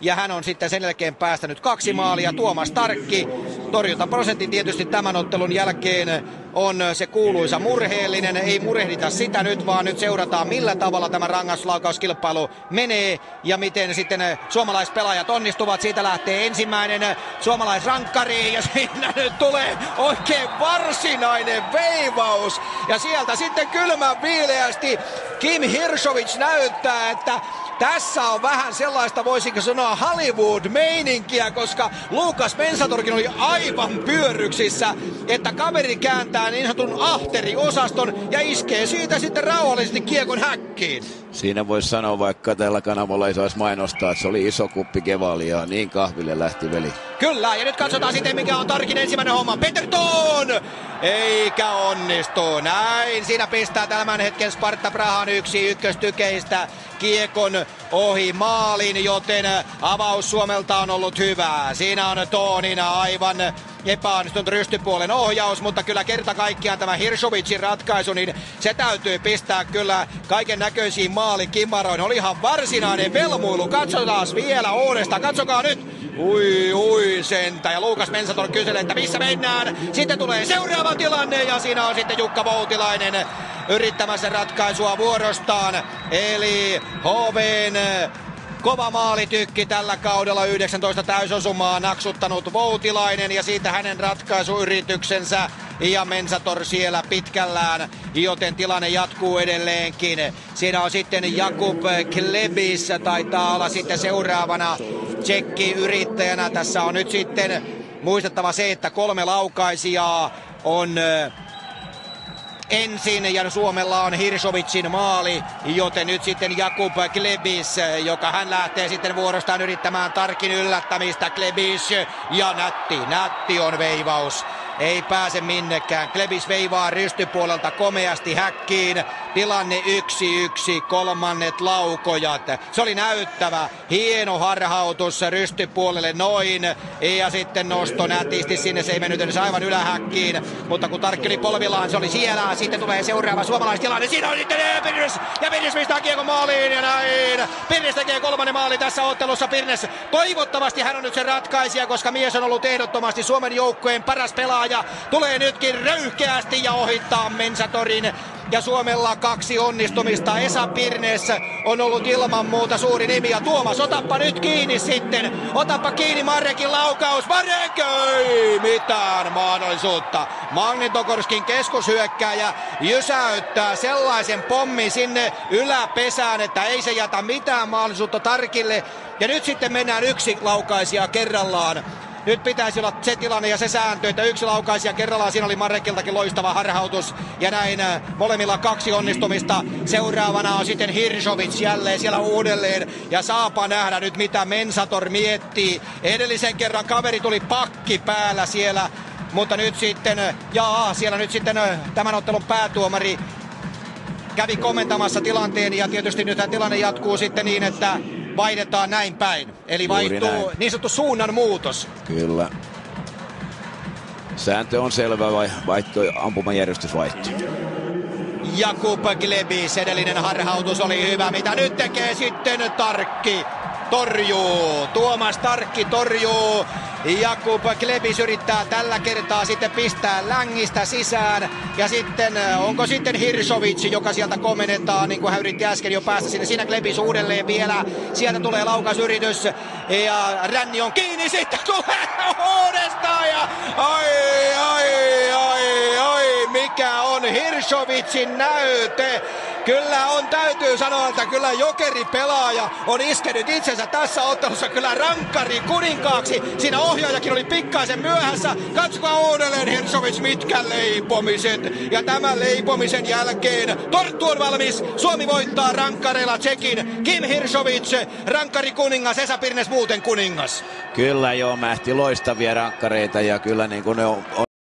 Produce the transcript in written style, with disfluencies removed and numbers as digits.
ja hän on sitten sen jälkeen päästänyt 2 maalia. Tuomas Tarkki, torjuntaprosentti tietysti tämän ottelun jälkeen on se kuuluisa murheellinen. Ei murhehdita sitä nyt, vaan nyt seurataan millä tavalla tämä rangaistuslaukauskilpailu menee ja miten sitten suomalaispelaajat onnistuvat. Siitä lähtee ensimmäinen suomalaisrankkari ja siinä nyt tulee oikein varsinainen veivaus. Ja sieltä sitten kylmän viileästi Kim Hirsovich näyttää, että tässä on vähän sellaista, voisinko sanoa, Hollywood-meininkiä, koska Lukas Mensatorkin oli aivan pyörryksissä, että kaveri kääntää niin sanotun ahteriosaston ja iskee siitä sitten rauhallisesti kiekon häkkiin. Siinä voisi sanoa, vaikka tällä kanavalla ei saisi mainostaa, että se oli iso kuppi Gevalia, niin kahville lähti veli. Kyllä, ja nyt katsotaan sitten mikä on Tarkin ensimmäinen homma. Peterton! Eikä onnistu. Näin, siinä pistää tämän hetken Sparta Prahan ykköstykeistä kiekon ohi maalin, joten avaus Suomelta on ollut hyvä. Siinä on Toonina aivan epäonnistunut rystypuolen ohjaus, mutta kyllä kerta kaikkiaan tämä Hirsovicin ratkaisu, niin se täytyy pistää kyllä kaiken näköisiin maalikimmaroihin. Olihan varsinainen velmuilu. Katsotaan vielä uudestaan. Katsokaa nyt. Ui sentä. Ja Lukas Mensator kyselee, että missä mennään. Sitten tulee seuraava tilanne ja siinä on sitten Jukka Voutilainen yrittämässä ratkaisua vuorostaan. Eli HV:n kova maalitykki tällä kaudella, 19 täysosumaa naksuttanut Voutilainen ja siitä hänen ratkaisuyrityksensä ja Mensator siellä pitkällään, joten tilanne jatkuu edelleenkin. Siinä on sitten Jakub Klebis, taitaa olla sitten seuraavana tsekki-yrittäjänä. Tässä on nyt sitten muistettava se, että 3 laukaisijaa on ensin ja Suomella on Hirsovicin maali, joten nyt sitten Jakub Klebis, joka hän lähtee sitten vuorostaan yrittämään Tarkin yllättämistä. Klebis ja nätti on veivaus. Ei pääse minnekään. Klebis veivaa rystypuolelta komeasti häkkiin. Tilanne 1-1, kolmannet laukojat. Se oli näyttävä, hieno harhautus rystypuolelle noin. Ja sitten nosto nätisti sinne, se ei mennyt edes aivan ylähäkkiin. Mutta kun Tarkki oli polvillaan, se oli siellä. Sitten tulee seuraava suomalaistilanne. Siinä on sitten Pirnes. Ja Pirnes pistää kiekon maaliin ja näin. Pirnes tekee 3. maali tässä ottelussa. Pirnes, toivottavasti hän on nyt se ratkaisija, koska mies on ollut ehdottomasti Suomen joukkueen paras pelaaja. Tulee nytkin röyhkeästi ja ohittaa Mensatorin. Ja Suomella 2 onnistumista. Esa Pirnes on ollut ilman muuta suuri nimi. Ja Tuomas, otappa nyt kiinni sitten. Otappa kiinni Marekin laukaus. Marek ei mitään mahdollisuutta. Magnitogorskin keskushyökkääjä jysäyttää sellaisen pommin sinne yläpesään, että ei se jätä mitään mahdollisuutta Tarkille. Ja nyt sitten mennään 1 laukaisija kerrallaan. Nyt pitäisi olla se tilanne ja se sääntö, että 1 laukaisija kerrallaan. Siinä oli Marekiltakin loistava harhautus. Ja näin molemmilla 2 onnistumista. Seuraavana on sitten Hirsovich jälleen siellä uudelleen. Ja saapa nähdä nyt mitä Mensator miettii. Edellisen kerran kaveri tuli pakki päällä siellä. Mutta nyt sitten, siellä nyt sitten tämän ottelun päätuomari kävi kommentamassa tilanteen. Ja tietysti nyt tilanne jatkuu sitten niin, että vaihdetaan näin päin. Eli vaihtuu niin sanottu suunnan muutos. Kyllä. Sääntö on selvä, ampumajärjestys vaihtuu. Jakub Klebis, edellinen harhautus oli hyvä. Mitä nyt tekee sitten Tarkki? Torjuu. Tuomas Tarkki torjuu. Jakub Klebis yrittää tällä kertaa sitten pistää längistä sisään. Ja sitten, onko sitten Hirsovich, joka sieltä komennetaan, niin kuin hän yritti äsken jo päästä sinne. Siinä Klebis uudelleen vielä. Sieltä tulee laukausyritys. Ja Ränni on kiinni. Sitten tulee uudestaan. Ja mikä on Hirsovicin näyte? Kyllä on, täytyy sanoa, että kyllä jokeripelaaja on iskenyt itsensä tässä ottelussa kyllä rankkari kuninkaaksi. Siinä ohjaajakin oli pikkaisen myöhässä. Katsokaa uudelleen Hirsovich, mitkä leipomiset. Ja tämän leipomisen jälkeen torttu on valmis. Suomi voittaa rankkareilla Tsekin. Kim Hirsovich, rankkari kuningas, Esa Pirnes muuten kuningas. Kyllä joo, mähti loistavia rankkareita ja kyllä niin kuin ne on